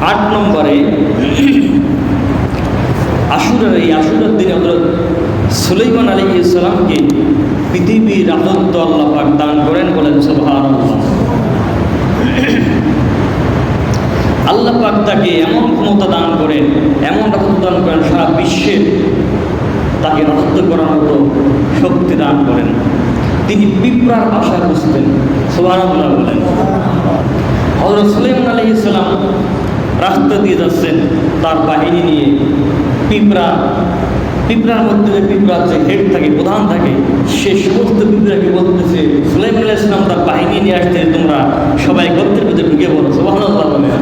8 নম্বরে আশুরার দিনে হযরত সুলাইমান আলাইহিস সালামকে পৃথিবীর রাজত্ব আল্লাহ পাক দান করেন, বলেন সুবহানাল্লাহ। আল্লাহ পাক তাকে এমন ক্ষমতা দান করেন, এমন রাজত্ব দান করেন, সারা বিশ্বে তাকে রাজত্ব করার মতো শক্তি দান করেন। তিনি পিঁপড়ার ভাষা বুঝতেন, সুবহানাল্লাহ বলেন। হযরত সুলাইমান আলাইহিস সালাম রাস্তা দিয়ে যাচ্ছেন তার বাহিনী নিয়ে। পিঁপড়ার মধ্যে যে পিঁপড়ার যে হেড থাকে, প্রধান থাকে, সে সমস্ত পিঁপড়াকে বলতেছে সুলাইমান আলাইহিস সালাম তার বাহিনী নিয়ে আসতে, তোমরা সবাই গর্তের ভিতরে ঢুকে পড়ো, সুবহানাল্লাহ বলেন।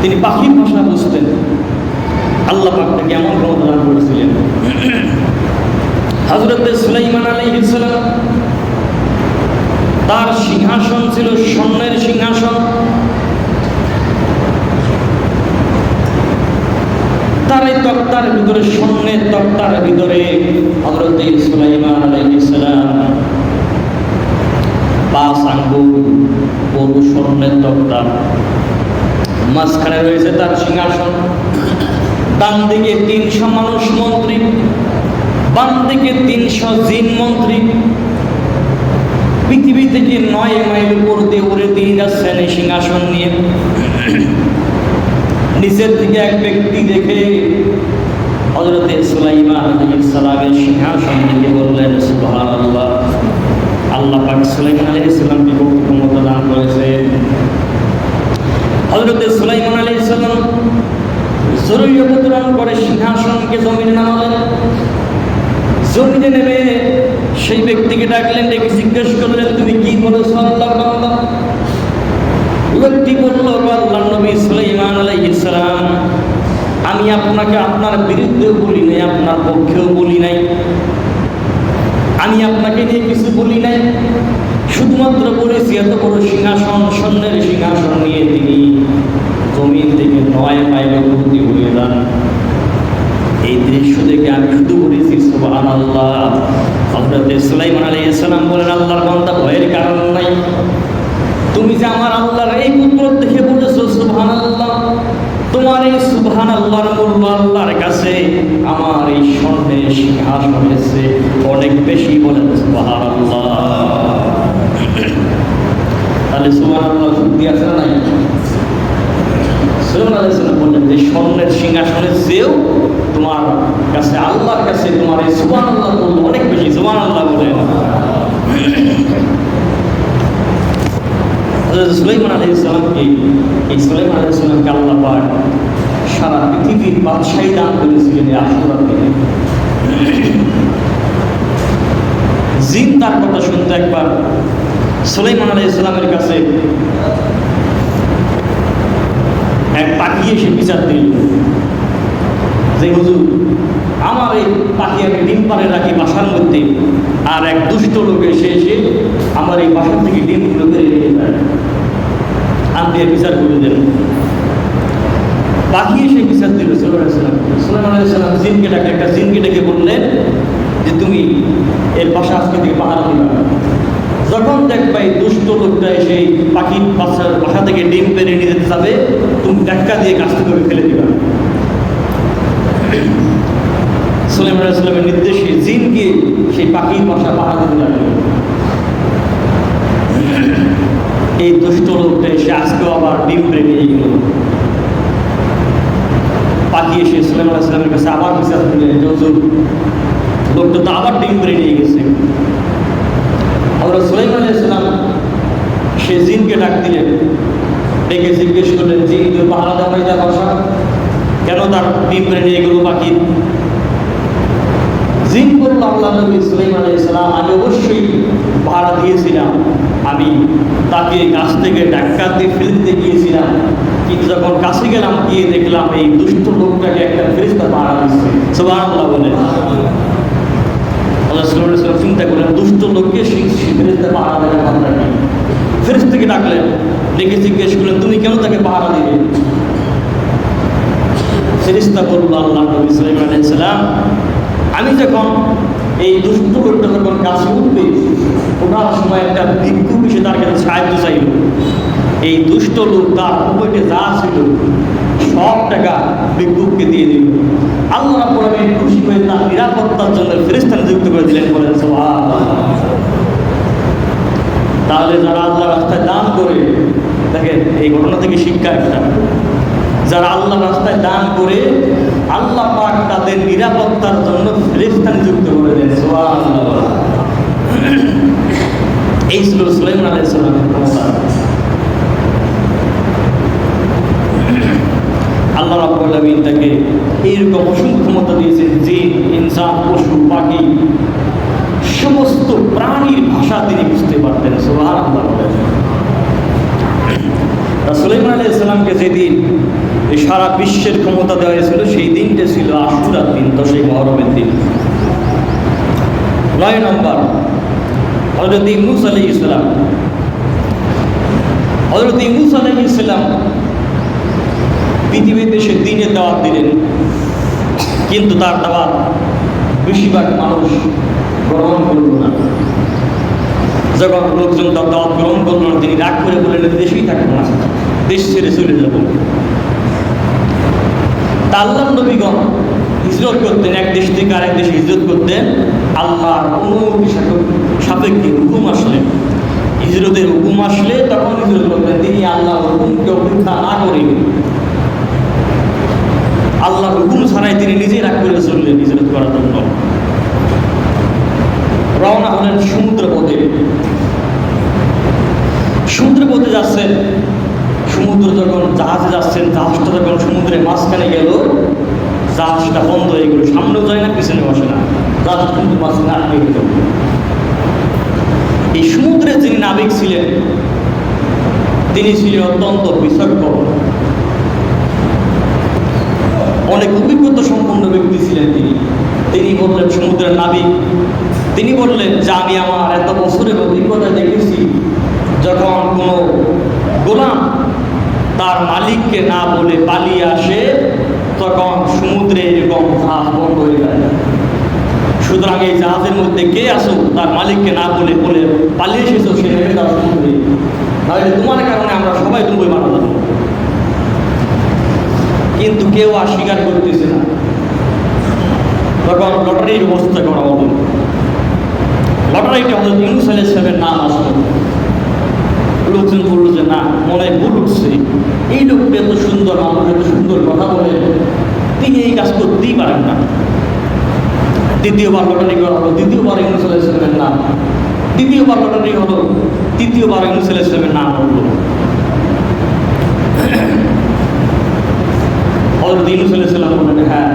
তিনি পাখির ভাষা বুঝতেন। আল্লাহ পাক তাকে এমন ক্ষমতা দান করেছিলেন। হযরত সুলাইমান আলাইহিস সালাম, তার সিংহাসন ছিল স্বর্ণের সিংহাসন। তার এই তক্তার ভিতরে, স্বর্ণের তক্তার ভিতরে হযরত সুলাইমান আলাইহিস সালাম 5 আঙ্গুল বড় স্বর্ণের তক্তা, মাঝখানে রয়েছে তার সিংহাসন। ডান দিকে 300 মানুষ মন্ত্রী, বাম দিকে 300 জিন মন্ত্রী। পৃথিবী থেকে 9 মাইল উপর দিয়ে উড়ে দিয়ে যাচ্ছেন এই সিংহাসন নিয়ে। নিচের দিকে এক ব্যক্তি দেখে হযরত সুলাইমান আলাইহিস সালামের সিংহাসন থেকে বললেন সুবহানাল্লাহ। আল্লাহ পাক সুলাইমান আলাইহিস সালামকে ক্ষমতা দান করেছেন। হযরত সুলাইমান আলাইহিস সালাম জরুরি অবতরণ করে সিংহাসনকে জমিনে নামালেন। জমিনে নেমে সেই ব্যক্তিকে ডাকলেন, ডেকে জিজ্ঞেস করলেন, তুমি কি বলেছো আল্লাহর বান্দা? লোকটি বলল, আল্লাহর নবী সুলাইমান আলাইহিস সালাম, আমি আপনাকে আপনার বিরুদ্ধেও বলি নাই, আপনার পক্ষেও বলি নাই, আমি আপনাকে নিয়ে কিছু বলি নাই, শুধুমাত্র বলেছি এত বড় সিংহাসন, স্বর্ণের সিংহাসন নিয়ে তিনি জমিন থেকে 9 মাইল উপরে উড়ে যান। এই দৃশ্য দেখে আমি শুধু বলেছি সুবহানাল্লাহ। হযরত সুলাইমান আলাইহিস সালাম বলেন, আল্লাহর বান্দা, ভয়ের কারণ নাই। তুমি যে আমার আল্লাহর এই কুদরত দেখে বলেছো সুবহানাল্লাহ, তোমার এই সুবহানাল্লাহর মূল্য আল্লাহর কাছে আমার এই স্বর্ণের সিংহাসনের চেয়ে অনেক বেশি, বলেন সুবহানাল্লাহ। তাহলে সুবহানাল্লাহ শক্তি আছে না নাই? সুলাইমান আলাইহিস সালাম বললেন যে স্বর্ণের সিংহাসনের চেয়েও তোমার কাছে, আল্লাহর কাছে তোমার এই সুবহানাল্লাহর মূল্য অনেক বেশি, সুবহানাল্লাহ বলেন। সুলাইমান আলাইহিস সালামকে, এই সুলাইমান আলাইহিস সালামকে আল্লাহ পাক সারা পৃথিবীর বাদশাহী দান করেছিলেন এই আশুরার দিনে। জিন তার কথা শুনতে একবার সুলাইমান আলাইহিস সালামের কাছে এক পাখি এসে বিচার দিল যে হুজুর, আমার এই পাখি আমি ডিম পাড়ে রাখি বাসার মধ্যে, আর এক দুষ্ট লোক এসে আমার এই বাসার থেকে ডিমগুলো বেরিয়ে নিয়ে যায়, আপনি বিচার করে দেন। পাখি এসে বিচার দিল সুলাইমান আলাইহিস সালাম জিনকে ডাকে, একটা জিনকে ডেকে বললেন যে তুমি এর বাসা আজকে থেকে পাহারা দিবা। যখন দেখবা এই দুষ্ট লোকটা এসে পাখির বাসা থেকে ডিম পেরে নিয়ে যেতে যাবে, তুমি ধাক্কা দিয়ে গাছ থেকে ফেলে দিবা। সুলাইমান আলাইহিস সালামের নির্দেশে জিনকে সেই পাখির বাসা পাহারা দিতে লাগলো। এই দুষ্ট লোকটা এসে আজকেও আবার ডিম পেরে নিয়ে গেল। পাখি এসে সুলাইমান আলাইহিস সালামের কাছে আবার বিচার দিলেন, লোকটা তো আবার ডিম পেরে নিয়ে গেছে। হযরত সুলাইমান আলাইহিস সালাম সে জিনকে ডাক দিলেন, ডেকে জিজ্ঞেস করলেন, জিন তুই পাহারা দেওয়া তার বাসা কেন তার ডিম পেরে নিয়ে গেল পাখি? জিন বলল, আল্লাহ নবী সুলাইমান আলাইহিস সালাম, আমি অবশ্যই পাহারা দিয়েছিলাম, আমি তাকে গাছ থেকে ধাক্কা দিয়ে ফেলতে গিয়েছিলাম, কিন্তু যখন কাছে গেলাম গিয়ে দেখলাম এই দুষ্ট লোকটাকে একটা ফেরেশতা পাহারা দিচ্ছে। সুবহানাল্লাহ বলেন। আল্লাহ সুবহানাহু ওয়া তাআলা চিন্তা করলেন, দুষ্ট লোককে সেই ফেরেশতা পাহারা দেওয়ার কথা কি? ফেরেশতাকে ডাকলেন, ডেকে জিজ্ঞেস করলেন, তুমি কেন তাকে পাহারা দিবে? ফেরেশতা বলল, আল্লাহ নবী সুলাইমান আলাইহিস সালাম, আমি যখন এই দুষ্ট লোকটা যখন গাছে উঠবে, ওঠার সময় একটা ভিক্ষুক এসে তার কাছে সাহায্য চাইল। এই দুষ্ট লোক তার পকেটে যা ছিল সব টাকা ভিক্ষুককে দিয়ে দিল। আল্লাহ রাব্বুল আলামিন খুশি হয়ে তার নিরাপত্তার জন্য ফেরেশতা নিযুক্ত করে দিলেন। বলেন সুবহানাল্লাহ। তাহলে যারা আল্লাহ রাস্তায় দান করে, দেখেন এই ঘটনা থেকে শিক্ষা একটা, যারা আল্লাহ রাস্তায় দান করে আল্লাহ পাক তাদের নিরাপত্তার জন্য ফেরেশতা নিযুক্ত করে দেন। সুবহানাল্লাহ। এই ছিল সুলাইমান আলাইহিস সালামের ক্ষমতা। আল্লাহ রাব্বুল আলামিন তাকে এইরকম অসংখ্য ক্ষমতা দিয়েছেন যে ইনসান, পশু, পাখি, সমস্ত প্রাণীর ভাষা তিনি বুঝতে পারতেন। সুবহানাল্লাহ। সুলাইমান আলাইহিস সালামকে যেদিন এই সারা বিশ্বের ক্ষমতা দেওয়া হয়েছিল সেই দিনটা ছিল আশুরার দিন, 10ই মুহররমের দিন। 9 নম্বর, হযরত ইউনূস আলাইহিস সালাম। হযরত ইউনূস আলাইহিস সালাম পৃথিবীতে সে দিনের দাওয়াত দিলেন, কিন্তু তার দাওয়াত বেশিরভাগ মানুষ গ্রহণ করল না। যখন লোকজন তার দাওয়াত গ্রহণ করল না, তিনি রাগ করে বললেন দেশেই থাকবো না, দেশ ছেড়ে চলে যাব। তা আল্লাহর নবীগণ হিজরত করতেন, এক দেশ থেকে আরেক দেশে হিজরত করতেন আল্লাহর অনুমতি সাপেক্ষে। হুকুম আসলে, হিজরতের হুকুম আসলে তখন হিজরত করতেন। তিনি আল্লাহর হুকুমকে অপেক্ষা না করে, আল্লাহর হুকুম ছাড়াই তিনি নিজেই রাগ করে চললেন হিজরত করার জন্য। রওনা হলেন সমুদ্র পথে। সমুদ্র পথে যাচ্ছেন, সমুদ্র যখন জাহাজে যাচ্ছেন, জাহাজটা যখন সমুদ্রের মাঝখানে গেল, জাহাজটা বন্ধ হয়ে গেল, সামনেও যায় না পিছনে বসে না, জাহাজ কিন্তু মাঝখানে আটকে গেল। এই সমুদ্রের যিনি নাবিক ছিলেন তিনি ছিলেন অত্যন্ত বিচক্ষণ, অনেক অভিজ্ঞতা সম্পন্ন ব্যক্তি ছিলেন তিনি। তিনি বললেন, সমুদ্রের নাবিক তিনি বললেন যে আমি আমার এত বছরের অভিজ্ঞতা দেখেছি, যখন কোনো গোলাম তার মালিককে না বলে পালিয়ে আসে তখন সমুদ্রে এরকম জাহাজ বন্ধ হয়ে যায়। সুতরাং এই জাহাজের মধ্যে কে আসো তার মালিককে না বলে পালিয়ে এসেছো, সে নেমে যাও সমুদ্রে, তাহলে তোমার কারণে আমরা সবাই ডুবে মারা যাবো। কিন্তু কেউ আর স্বীকার করতেছে না। তখন লটারির ব্যবস্থা করা হলো। লটারিটা হযরত ইউনূস আলাইহিস সালামের নাম আসলো। লোকজন বললো যে না, মনে ভুল উঠছে, এই লোকটা এত সুন্দর মানুষ, এত সুন্দর কথা বলে, তিনি এই কাজ করতেই পারেন না। দ্বিতীয়বার লটারি করা হলো, দ্বিতীয়বার ইউনূস আলাইহিস সালামের নাম, দ্বিতীয়বার লটারি হলো, তৃতীয়বার ইউনূস আলাইহিস সালামের নাম হলো। হযরত ইউনূস আলাইহিস সালাম বললেন হ্যাঁ,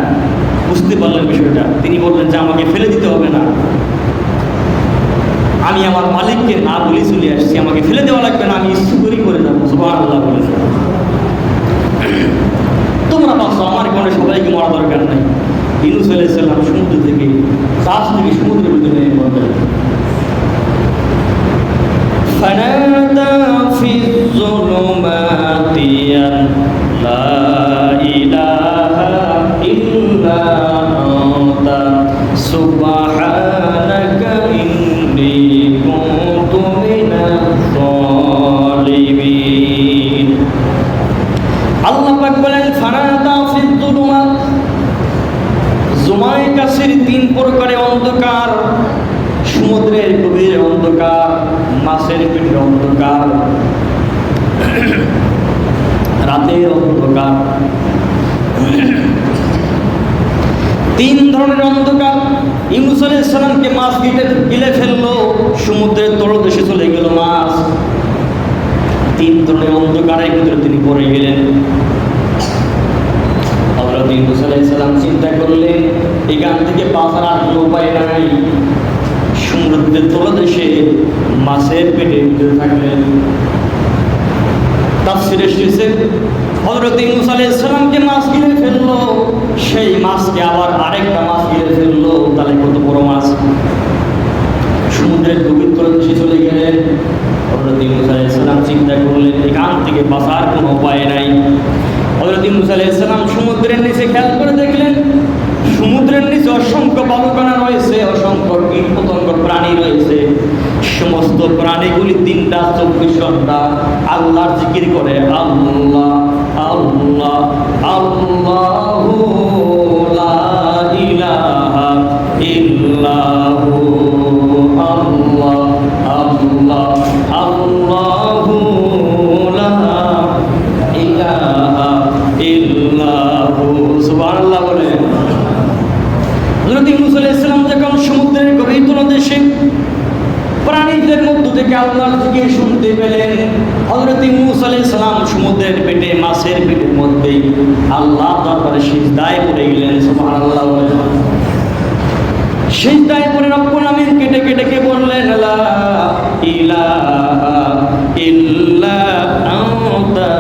বুঝতে পারলেন বিষয়টা। তিনি বললেন যে আমাকে ফেলে দিতে হবে না, আমি আমার মালিককে না বলে চলে আসছি, আমাকে ফেলে দেওয়া লাগবে না, আমি ইচ্ছা করেই করে যাবো। সুবহানাল্লাহ বলেন। তোমরা বাঁচো, আমার এখানে সবাইকে মরা দরকার নাই। ইউনূস আলাইহিস সালাম সমুদ্র থেকে, জাহাজ থেকে সমুদ্রের ভিতরে নেমে পড়লেন। ফানাদা ফি যুলুমাতি লা ইলাহা ইল্লা আনতা সুবহানাকা ইন্নী কুনতু মিনাজ জালিমিন। আল্লাহ পাক বলেন ফানাদা ফি যুলুমাত, জুমায় কাছের 3 প্রকারের অন্ধকার, সমুদ্রের গভীর অন্ধকার, মাছের পেটের অন্ধকার, রাতের অন্ধকার, 3 ধরনের অন্ধকার। ইউনূস আলাইহিস সালামকে মাছ গিলে ফেললো, সমুদ্রের তলদেশে চলে গেল মাছ। 3 ধরনের অন্ধকারের ভিতরে তিনি পড়ে গেলেন। হযরত ইউনূস আলাইহিস সালাম চিন্তা করলেন এখান থেকে বাঁচার আর কোনো উপায় নাই। সমুদ্রের তলদেশে মাছের পেটের ভিতরে থাকলেন। তাফসীরে এসেছে হযরত ইউনূস আলাইহিস সালামকে মাছ গিলে ফেললো, সেই মাছকে আবার আরেকটা মাছ গিলে ফেললো, তাহলে কত বড় মাছ। সমুদ্রের গভীর তলদেশে চলে গেলেন। হযরত ইউনূস আলাইহিস সালাম চিন্তা করলেন এখান থেকে বাঁচার কোনো উপায় নাই। হযরত ইউনূস আলাইহিস সালাম সমুদ্রের নিচে খেয়াল করে দেখলেন সমুদ্রের নিচে অসংখ্য বালুকণা রয়েছে, অসংখ্য কীট পতঙ্গ প্রাণী রয়েছে, সমস্ত প্রাণীগুলি 3-24 ঘন্টা আল্লাহর জিকির করে। আল্লাহ আল্লাহ আল্লাহু লা ইলাহা ইল্লাহু আল্লাহ আল্লাহ আল্লাহু লা ইলাহা ইল্লাহু। সুবহানাল্লাহ বলে। হযরত ইউনূস আলাইহিস সালাম যখন সমুদ্রের গভীর তলদেশে প্রাণীদের মধ্য থেকে আল্লাহর জিকির শুনতে পেলেন, হযরত ইউনূস আলাইহিস সালাম সমুদ্রের পেটে মাছের পেটের মধ্যে আল্লাহর দরবারে সিজদায় পড়ে গেলেন। সুবহানাল্লাহ বলে। সিজদায় পড়ে রব্বুল আমিন কেটে কেটে বললেন, লা ইলাহা ইল্লা আনতা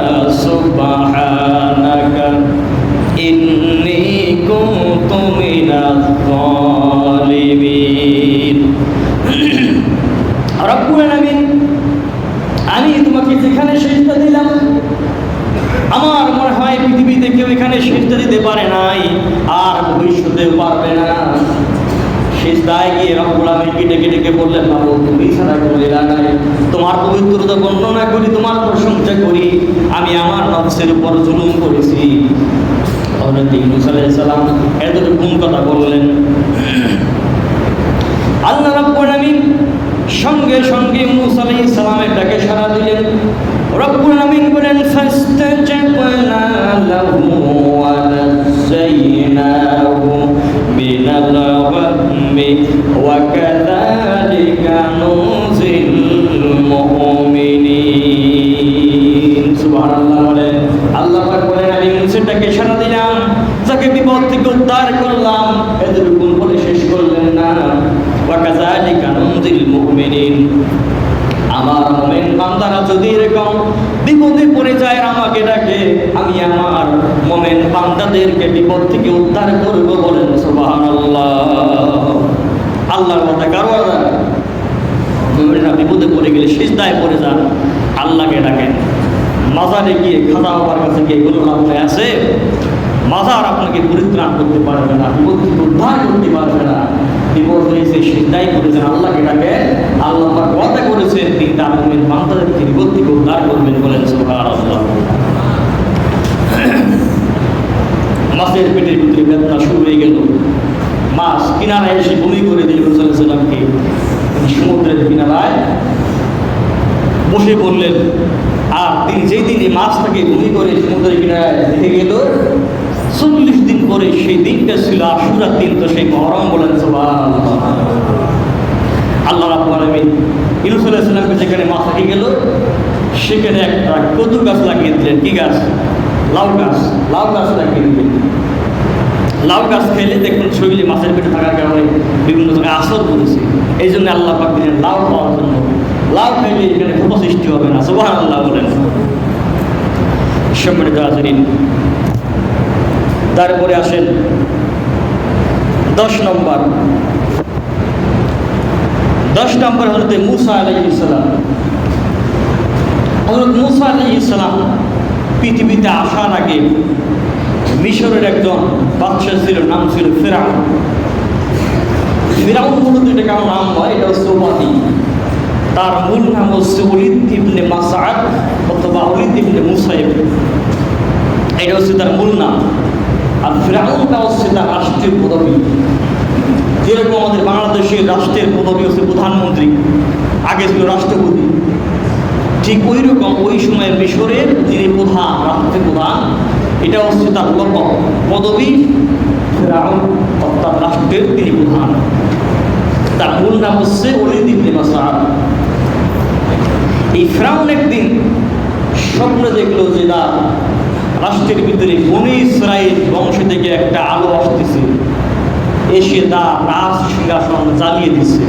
সুবহানাকা ইন্নী কুনতু মিনাজ জালিমিন। রব্বুল আমিন, আমি তোমাকে যেখানে সিজদা দিলাম, আমার মনে হয় পৃথিবীতে কেউ এখানে সিজদা দিতে পারে নাই, আর ভবিষ্যতেও পারবে না। সিজদায় গিয়ে রব্বুল আমিন কেটে কেটে বললেন, বাবু তুমি ছাড়া কোনো ইলাহ নাই, তোমার পবিত্রতা বর্ণনা করি, তোমার প্রশংসা করি, আমি আমার নফসের উপর জুলুম করেছি। হযরত ইউনূস আলাইহিস সালাম এতটুকু কথা বললেন। আল্লাহ রাব্বুল আমিন সঙ্গে সঙ্গে মূসা আলাইহিস সালামের ডাকে সাড়া দিলেন। রব্বুল আমিন বলেন, ফাস্তাজাবনা লাহু ওয়া নাযায়নাহু মিনাল গাম্মি ওয়া কাযালিকা নুজিল মুমিনিন। সুবহানাল্লাহ বলেন। আল্লাহ পাক বলেন, আমি মূসার ডাকে সাড়া দিলাম, যাকে বিপদ থেকে উদ্ধার করলাম। এতটুকু বলে শেষ করলেন না, ওয়া কাযালিকা নুজিল মুমিনিন। আমার মুমিন বান্দারা যদি এরকম বিপদে পড়ে যায় আমাকে ডাকে, আমি আমার মুমিন বান্দাদেরকে বিপদ থেকে উদ্ধার করব। বলেন সুবহানাল্লাহ। আল্লাহর কথা কারো আদা। মুমিনরা বিপদে পড়ে গেলে সিজদায় পড়ে যান, আল্লাহকে ডাকেন। মাজারে গিয়ে খাজা বাবার কাছে গিয়ে কোনো লাভ আছে? মাজার আপনাকে পরিত্রাণ করতে পারবে না, বিপদ থেকে উদ্ধার করতে পারবে না। বিপদ হয়েছে সিজদায় করেছেন, আল্লাহকে ডাকে। আল্লাহ পাক ওয়াদা করেছেন তিনি তার মুমিন বান্দাদেরকে বিপদ থেকে উদ্ধার করবেন। বলেন সুবহানাল্লাহ। মাছের পেটের ভিতরে বেদনা শুরু হয়ে গেল। মাছ কিনারায় এসে বমি করে দিল রাসূল সাল্লাল্লাহু আলাইহি ওয়াসাল্লামকে। তিনি সমুদ্রের কিনারায় বসে পড়লেন। আর তিনি যেই দিন এই মাছটাকে বমি করে সমুদ্রের কিনারায় রেখে গেল, 40 দিন পরে সেই দিনটা ছিল আশুরার দিন, তো সেই মুহররম। বলেন সুবহানাল্লাহ। আল্লাহ রাব্বুল আলামিন ইউনূস আলাইহিস সালামকে যেখানে মাছ রেখে গেল, সেখানে একটা কদু গাছ লাগিয়ে দিলেন। কি গাছ? লাউ গাছ। লাউ গাছ লাগিয়ে দিলেন। লাউ গাছ খেলে দেখুন শরীরে মাছের পেটে থাকার কারণে বিভিন্ন জায়গায় আসর করেছে, এই জন্য আল্লাহ পাক দিলেন লাউ খাওয়ার জন্য। লাউ খাইলে এখানে ক্ষত সৃষ্টি হবে না। সুবহানাল্লাহ বলেন। সম্মানিত হাজিরিন, তারপরে আসেন 10 নম্বর। 10 নম্বর হযরত মূসা আলাইহিস সালাম। হযরত মূসা আলাইহিস সালাম পৃথিবীতে আসার আগে মিশরের একজন বাদশা ছিল, নাম ছিল ফিরআউন। ফিরআউন মূলত এটা কারো নাম হয়, এটা হচ্ছে উপাধি। তার মূল নাম হচ্ছে ওলীদ ইবনে মাসআদ অথবা ওলীদ ইবনে মুসাইব, এটা হচ্ছে তার মূল নাম। আর ফিরআউনটা হচ্ছে তার রাষ্ট্রীয় পদবী। যেরকম আমাদের বাংলাদেশের রাষ্ট্রের পদবী হচ্ছে প্রধানমন্ত্রী, আগে ছিল রাষ্ট্রপতি, ঠিক ওই রকম ওই সময় মিশরের যিনি প্রধান, রাষ্ট্রের প্রধান, এটা হচ্ছে তার লকব, পদবী। ফিরআউন অর্থাৎ রাষ্ট্রের তিনি প্রধান। তার মূল নাম হচ্ছে ওলীদ ইবনে মাসআদ। এই ফিরআউন একদিন স্বপ্নে দেখলো যে তার রাষ্ট্রের ভিতরে বনী ইসরাইল বংশ থেকে একটা আলো আসতেছে, এসে তার রাজ সিংহাসন জ্বালিয়ে দিচ্ছে।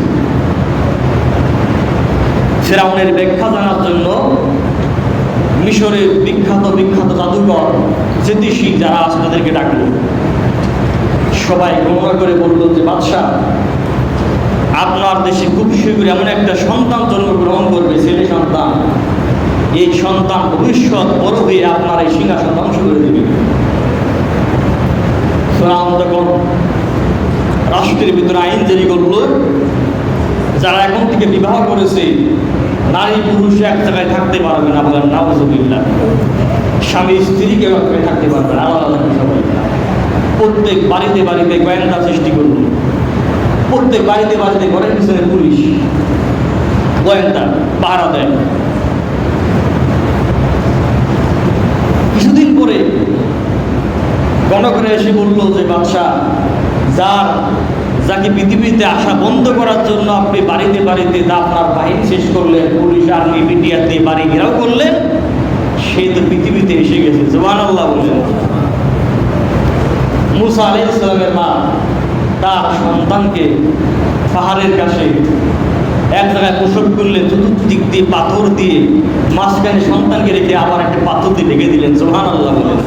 ফিরআউনের ব্যাখ্যা জানার জন্য মিশরের বিখ্যাত জাদুকর জ্যোতিষী যারা আছে তাদেরকে ডাকলো। সবাই গণনা করে বলল যে বাদশাহ, আপনার দেশে খুব শীঘ্রই এমন একটা সন্তান জন্মগ্রহণ করবে, ছেলে সন্তান। এই সন্তান ভবিষ্যৎ বড় হয়ে আপনার এই সিংহাসন ধ্বংস করে দেবে। ফিরআউন তখন রাষ্ট্রের ভিতরে আইন জারি করলো যারা এখন থেকে বিবাহ করেছে, নারী পুরুষ এক জায়গায় থাকতে পারবে না, বলেন নাউজুবিল্লাহ। স্বামী স্ত্রীকে একসাথে থাকতে পারবে না, আলাদা আলাদা সবাই। প্রত্যেক বাড়িতে বাড়িতে গোয়েন্দা সৃষ্টি করুন, প্রত্যেক বাড়িতে বাড়িতে ঘরের পিছনে পুলিশ গোয়েন্দা পাহারা দেয়। কিছুদিন পরে গণকরে এসে বলল যে বাদশাহ, যাকে পৃথিবীতে আসা বন্ধ করার জন্য আপনি বাড়িতে বাড়িতে আপনার বাহিনী শেষ করলেন, পুলিশ আর্মি মিডিয়া দিয়ে বাড়ি ঘেরাও করলেন, সে তো পৃথিবীতে এসে গেছে। সুবহানাল্লাহ বললেন। মুসা আলাইহিস সালামের মা তার সন্তানকে পাহাড়ের কাছে এক জায়গায় প্রসব করলেন, চতুর্দিক দিয়ে পাথর দিয়ে মাঝখানে সন্তানকে রেখে আবার একটা পাথর দিয়ে রেখে দিলেন। সুবহানাল্লাহ বলেন।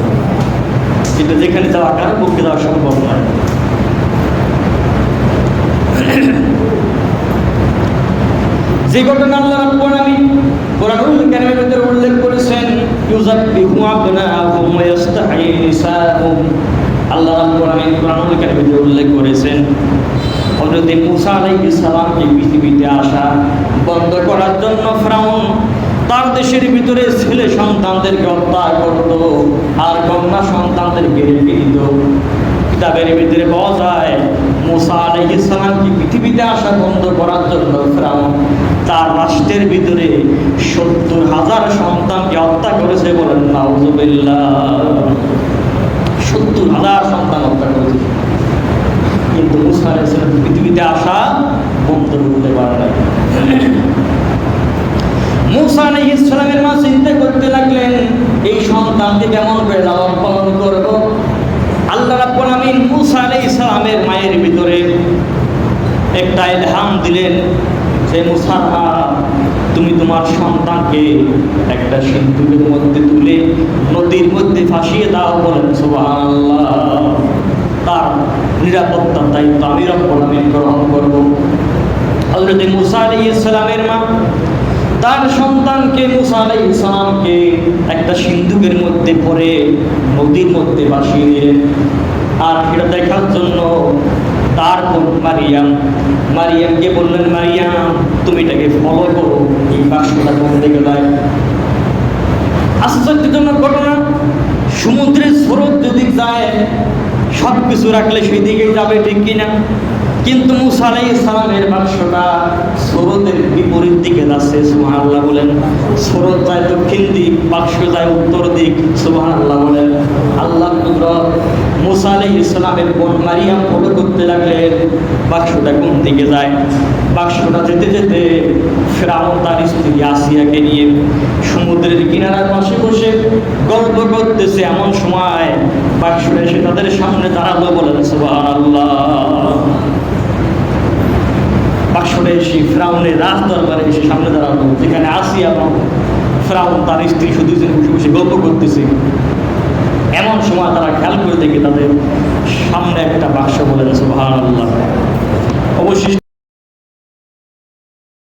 যেটা যেখানে যাওয়া কারোর পক্ষে যাওয়া সম্ভব নয়। যে ঘটনা আল্লাহ রাব্বুল আলামিন কোরআনুল কারীমের ভিতরে উল্লেখ করেছেন, ইউযাব্বিহু আবনাহুম ওয়া ইস্তাহয়ী নিসাহুম, আল্লাহ রাব্বুল আলামিন কোরআনুল কারীমের ভিতরে উল্লেখ করেছেন হযরত মুসা আলাইহিস সালামকে পৃথিবীতে আসা বন্ধ করার জন্য ফিরআউন তার দেশের ভিতরে ছেলে সন্তানদেরকে হত্যা করত আর কন্যা সন্তানদেরকে রেখে দিত। কিতাবের ভিতরে পাওয়া যায় মুসা আলাইহিস সালামকে পৃথিবীতে আসা বন্ধ করার জন্য ফিরআউন তার রাষ্ট্রের ভিতরে ৭০,০০০ সন্তানকে হত্যা করেছে। বলেন নাউজুবিল্লাহ। ৭০,০০০ সন্তান হত্যা করেছে, কিন্তু মুসা আলাইহিস সালাম পৃথিবীতে আসা বন্ধ করতে পারে না। মুসা আলাইহিস সালামের মা চিন্তা করতে লাগলেন, এই সন্তানকে কেমন করে লালন পালন করব। আল্লাহ রাব্বুল আলামিন মুসা আলাইহিস সালামের মায়ের ভিতরে একটা ইলহাম দিলেন যে মুসা, তুমি তোমার সন্তানকে একটা সিন্ধুকের মধ্যে তুলে নদীর মধ্যে ভাসিয়ে দাও। বলেন সুবহানাল্লাহ। তার নিরাপত্তার দায়িত্ব আমি রব্বুল আলামিন গ্রহণ করব। হযরত মুসা আলাইহিস সালামের মা তার সন্তানকে মুসা আলাইহিস সালামকে একটা সিন্ধুকের মধ্যে পরে নদীর মধ্যে ভাসিয়ে দিলেন। আর এটা দেখার জন্য তার বোন মারিয়ামকে বললেন, মারিয়াম তুমি এটাকে ফলো করো, এই বাক্সটা কোন দিকে যায়। আশ্চর্যজনক ঘটনা, সমুদ্রের স্রোত যদি যায় সব কিছু রাখলে সেই দিকেই যাবে, ঠিক কিনা? কিন্তু মুসা আলাইহিস সালামের বাক্সটা স্রোতের বিপরীত দিকে যাচ্ছে। সুবহানাল্লাহ বলেন। স্রোত যায় দক্ষিণ দিক, বাক্স যায় উত্তর দিক। সুবহানাল্লাহ বলেন। আল্লাহর কুদরত। মুসা আলাইহিস সালামের বোন মারিয়াম ফলো করতে লাগলেন বাক্সটা কোন দিকে যায়। বাক্সটা যেতে যেতে ফিরআউন তার স্ত্রী আসিয়াকে নিয়ে সমুদ্রের কিনারার পাশে বসে গল্প করতেছে। এমন সময় বাক্সটা এসে তাদের সামনে দাঁড়ালো। বলেন সুবহানাল্লাহ। বাক্সটা এসে ফিরআউনের রাজ দরবারে এসে সামনে দাঁড়ালো, যেখানে আসিয়া এবং ফিরআউন তার স্ত্রী শুধু বসে বসে গল্প করতেছে। এমন সময় তারা খেয়াল করে দেখে তাদের সামনে একটা বাক্স। বলেন সুবহানাল্লাহ। অবশ্যই